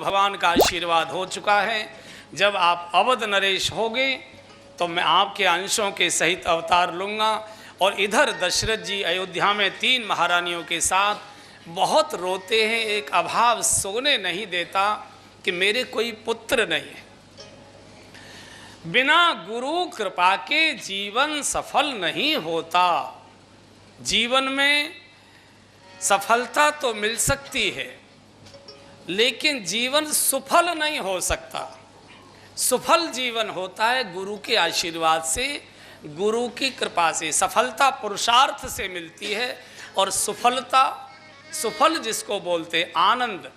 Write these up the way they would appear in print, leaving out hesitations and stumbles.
भगवान का आशीर्वाद हो चुका है। जब आप अवध नरेश होगे तो मैं आपके अंशों के सहित अवतार लूँगा। और इधर दशरथ जी अयोध्या में 3 महारानियों के साथ बहुत रोते हैं। एक अभाव सोने नहीं देता कि मेरे कोई पुत्र नहीं है। बिना गुरु कृपा के जीवन सफल नहीं होता। जीवन में सफलता तो मिल सकती है, लेकिन जीवन सुफल नहीं हो सकता। सुफल जीवन होता है गुरु के आशीर्वाद से, गुरु की कृपा से। सफलता पुरुषार्थ से मिलती है और सुफलता, सुफल जिसको बोलते आनंद,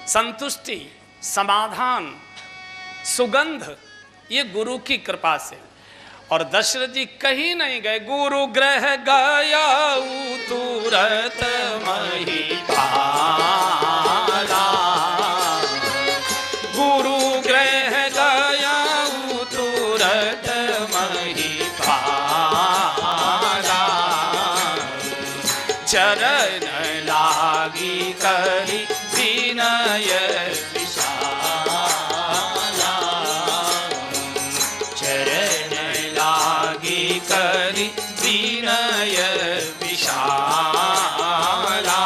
संतुष्टि, समाधान, सुगंध, ये गुरु की कृपा से। और दशरथ जी कहीं नहीं गए, गुरु ग्रह गया तुरंत महिपाला। गुरु ग्रह गया तुरंत महिपाला। चरण लागी करी विनय करी विनय विशाला।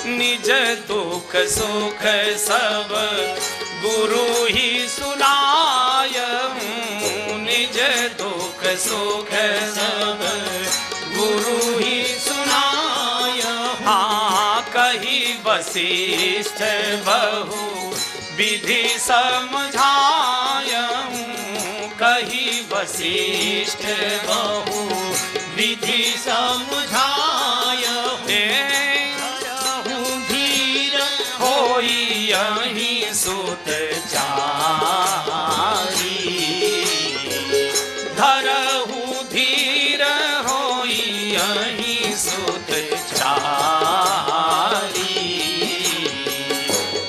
निज दुख सुख सब गुरु ही सुनायहूँ। निज दुख सुख सब गुरु ही सुनायहूँ। हाँ कही वशिष्ठ बहु विधि समझायहूँ। कही वशिष्ठ बहु विधि समझायहूँ। धीर होई यहीं सुत चारी। धरहु धीर होई यहीं सुत चारी।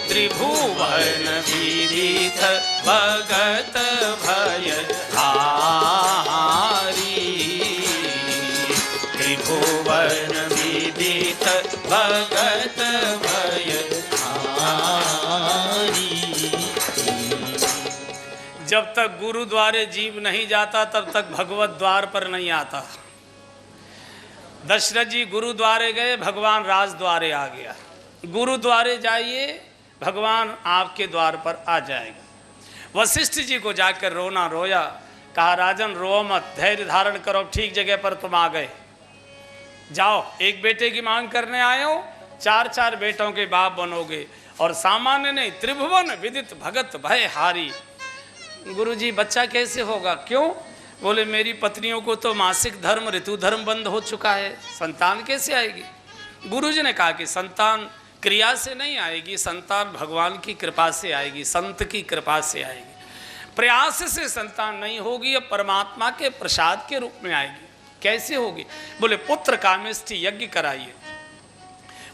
त्रिभुवन विदित भगत भय हारी। त्रिभुवन विदित भगत भय हारी। जब तक गुरु द्वारे जीव नहीं जाता तब तक भगवत द्वार पर नहीं आता। दशरथ जी गुरु द्वारे गए, भगवान राज द्वारे आ गया। गुरु द्वारे जाइए, भगवान आपके द्वार पर आ जाएगा। वशिष्ठ जी को जाकर रोना रोया, कहा राजन रो मत, धैर्य धारण करो, ठीक जगह पर तुम आ गए। जाओ, एक बेटे की मांग करने आए हो, 4 बेटों के बाप बनोगे। और सामान्य नहीं, त्रिभुवन विदित भगत भय हारी। गुरुजी बच्चा कैसे होगा? क्यों? बोले मेरी पत्नियों को तो मासिक धर्म ऋतु धर्म बंद हो चुका है, संतान कैसे आएगी? गुरुजी ने कहा कि संतान क्रिया से नहीं आएगी, संतान भगवान की कृपा से आएगी, संत की कृपा से आएगी। प्रयास से संतान नहीं होगी, अब परमात्मा के प्रसाद के रूप में आएगी। कैसे होगी? बोले पुत्र कामेष्टि यज्ञ कराइए।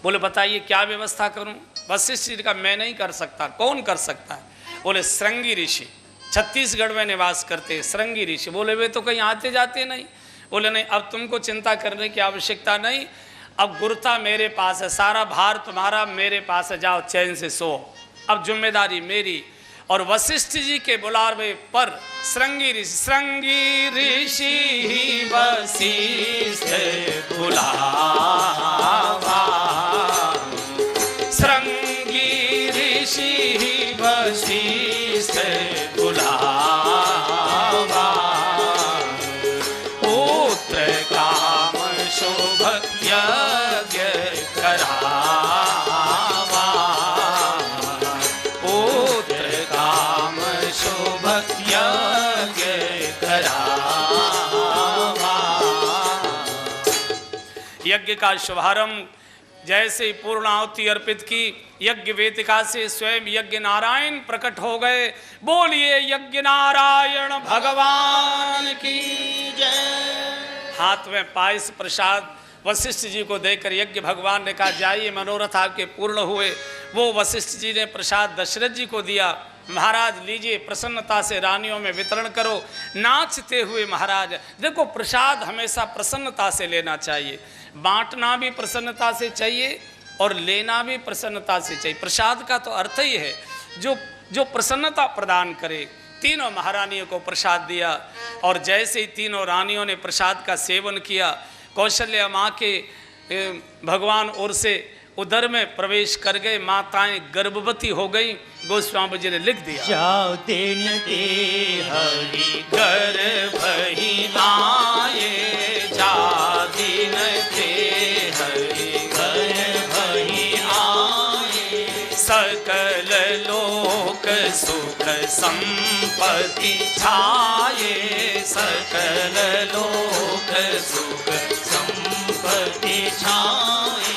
बोले बताइए क्या व्यवस्था करूं? वशिष्ठ जी का मैं नहीं कर सकता। कौन कर सकता है? बोले श्रृंगी ऋषि, छत्तीसगढ़ में निवास करते श्रृंगी ऋषि। बोले वे तो कहीं आते जाते नहीं। बोले नहीं, अब तुमको चिंता करने की आवश्यकता नहीं, अब गुरुता मेरे पास है, सारा भार तुम्हारा मेरे पास है, जाओ चैन से सो, अब जिम्मेदारी मेरी। और वशिष्ठ जी के बुलावे पर श्रृंगी ऋषि वशिष्ठ बुलावा। श्रृंगी ऋषि वशिष्ठ बुलावा। पुत्र काम शोभ यज्ञ करावा। पुत्र काम शोभ यज्ञ करावा। यज्ञ का शुभारंभ जैसे पूर्णाहुति अर्पित की, यज्ञ वेदिका से स्वयं यज्ञ नारायण प्रकट हो गए। बोलिए यज्ञ नारायण भगवान की जय। हाथ में पायस प्रसाद वशिष्ठ जी को देकर यज्ञ भगवान ने कहा जाइए, मनोरथ आपके पूर्ण हुए। वो वशिष्ठ जी ने प्रसाद दशरथ जी को दिया। महाराज लीजिए, प्रसन्नता से रानियों में वितरण करो। नाचते हुए महाराज, देखो प्रसाद हमेशा प्रसन्नता से लेना चाहिए, बांटना भी प्रसन्नता से चाहिए, और लेना भी प्रसन्नता से चाहिए। प्रसाद का तो अर्थ ही है जो प्रसन्नता प्रदान करे। तीनों महारानियों को प्रसाद दिया और जैसे ही तीनों रानियों ने प्रसाद का सेवन किया, कौशल्या माँ के भगवान ओर से उदर में प्रवेश कर गए, माताएं गर्भवती हो गई। गोस्वामी जी ने लिख दिया, जाओ दिन ते हरि गर्भ ही आए, जा दिन ते हरि गर्भ ही आए, सकल लोक सुख संपत्ति छाए, सकल लोक सुख संपत्ति छाए,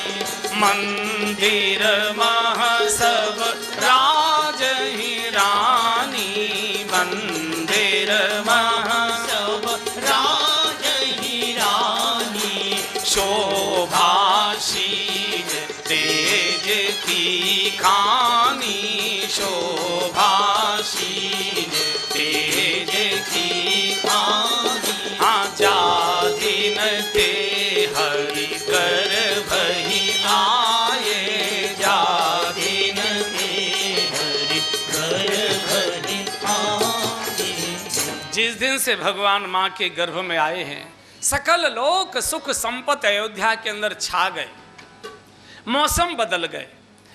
मंदिर मह सब राज ही रानी, मंदिर मह सब राज ही रानी, शोभाशील तेज की खानी, शोभाशील तेज की खानी, हाँ जा दिन ते हरि गर्भ ही आए, जा दिन ते हरि गर्भ ही आए। जिस दिन से भगवान माँ के गर्भ में आए हैं, सकल लोक सुख संपत्ति अयोध्या के अंदर छा गए। मौसम बदल गए,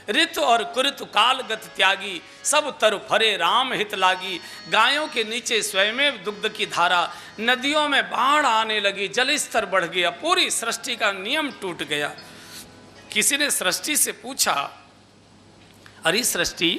ऋतु और कुऋतु कालगत त्यागी, सब तरु फरे राम हित लागी। गायों के नीचे स्वयं दुग्ध की धारा, नदियों में बाढ़ आने लगी, जल स्तर बढ़ गया, पूरी सृष्टि का नियम टूट गया। किसी ने सृष्टि से पूछा, अरे सृष्टि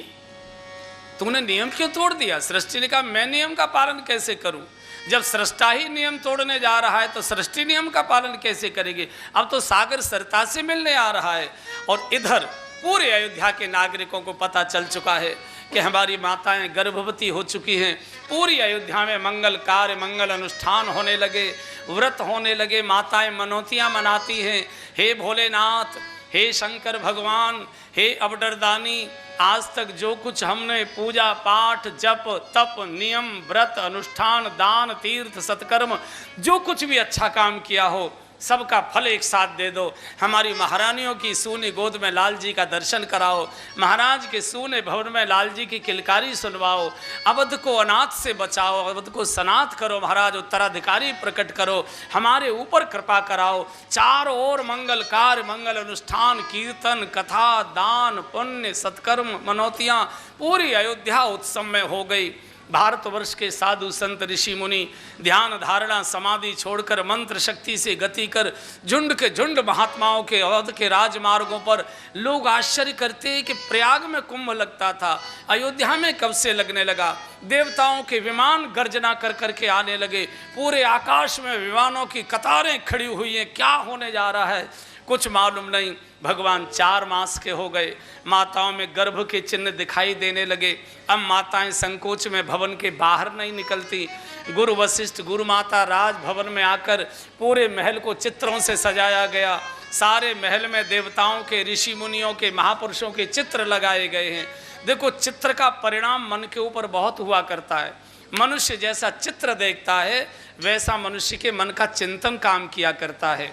तूने नियम क्यों तोड़ दिया? सृष्टि ने कहा, मैं नियम का पालन कैसे करूं? जब सृष्टा ही नियम तोड़ने जा रहा है तो सृष्टि नियम का पालन कैसे करेगी? अब तो सागर सरता से मिलने आ रहा है। और इधर पूरे अयोध्या के नागरिकों को पता चल चुका है कि हमारी माताएं गर्भवती हो चुकी हैं। पूरी अयोध्या में मंगल कार्य, मंगल अनुष्ठान होने लगे, व्रत होने लगे, माताएं मनौतियां मनाती हैं। हे भोलेनाथ, हे शंकर भगवान, हे अबडरदानी, आज तक जो कुछ हमने पूजा पाठ जप तप नियम व्रत अनुष्ठान दान तीर्थ सत्कर्म जो कुछ भी अच्छा काम किया हो, सबका फल एक साथ दे दो। हमारी महारानियों की सूनी गोद में लाल जी का दर्शन कराओ, महाराज के सूने भवन में लाल जी की किलकारी सुनवाओ, अवध को अनाथ से बचाओ, अवध को सनाथ करो महाराज, उत्तराधिकारी प्रकट करो, हमारे ऊपर कृपा कराओ। चारों ओर मंगल कार्य मंगल अनुष्ठान कीर्तन कथा दान पुण्य सत्कर्म मनौतियाँ पूरी अयोध्या उत्सव में हो गई। भारतवर्ष के साधु संत ऋषि मुनि ध्यान धारणा समाधि छोड़कर मंत्र शक्ति से गति कर झुंड के झुंड महात्माओं के अवध के राजमार्गों पर लोग आश्चर्य करते कि प्रयाग में कुंभ लगता था, अयोध्या में कब से लगने लगा? देवताओं के विमान गर्जना कर करके आने लगे, पूरे आकाश में विमानों की कतारें खड़ी हुई हैं। क्या होने जा रहा है कुछ मालूम नहीं। भगवान 4 मास के हो गए, माताओं में गर्भ के चिन्ह दिखाई देने लगे। अब माताएं संकोच में भवन के बाहर नहीं निकलती। गुरु वशिष्ठ गुरु माता राजभवन में आकर पूरे महल को चित्रों से सजाया गया। सारे महल में देवताओं के ऋषि मुनियों के महापुरुषों के चित्र लगाए गए हैं। देखो, चित्र का परिणाम मन के ऊपर बहुत हुआ करता है। मनुष्य जैसा चित्र देखता है वैसा मनुष्य के मन का चिंतन काम किया करता है।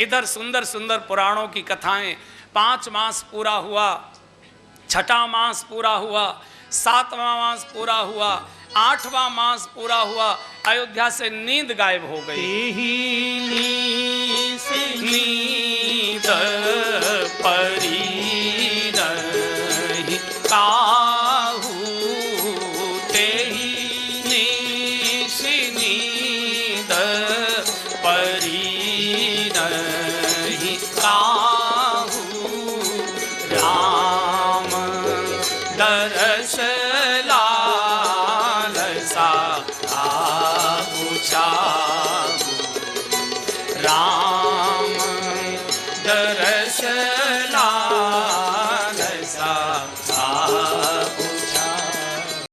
इधर सुंदर सुंदर पुराणों की कथाएं, 5 मास पूरा हुआ, 6ठा मास पूरा हुआ, 7वां मास पूरा हुआ, 8वां मास पूरा हुआ, अयोध्या से नींद गायब हो गई। नींद परी नहीं काहू, तेहि निश नींद परी नहीं काहू, राम दरस ला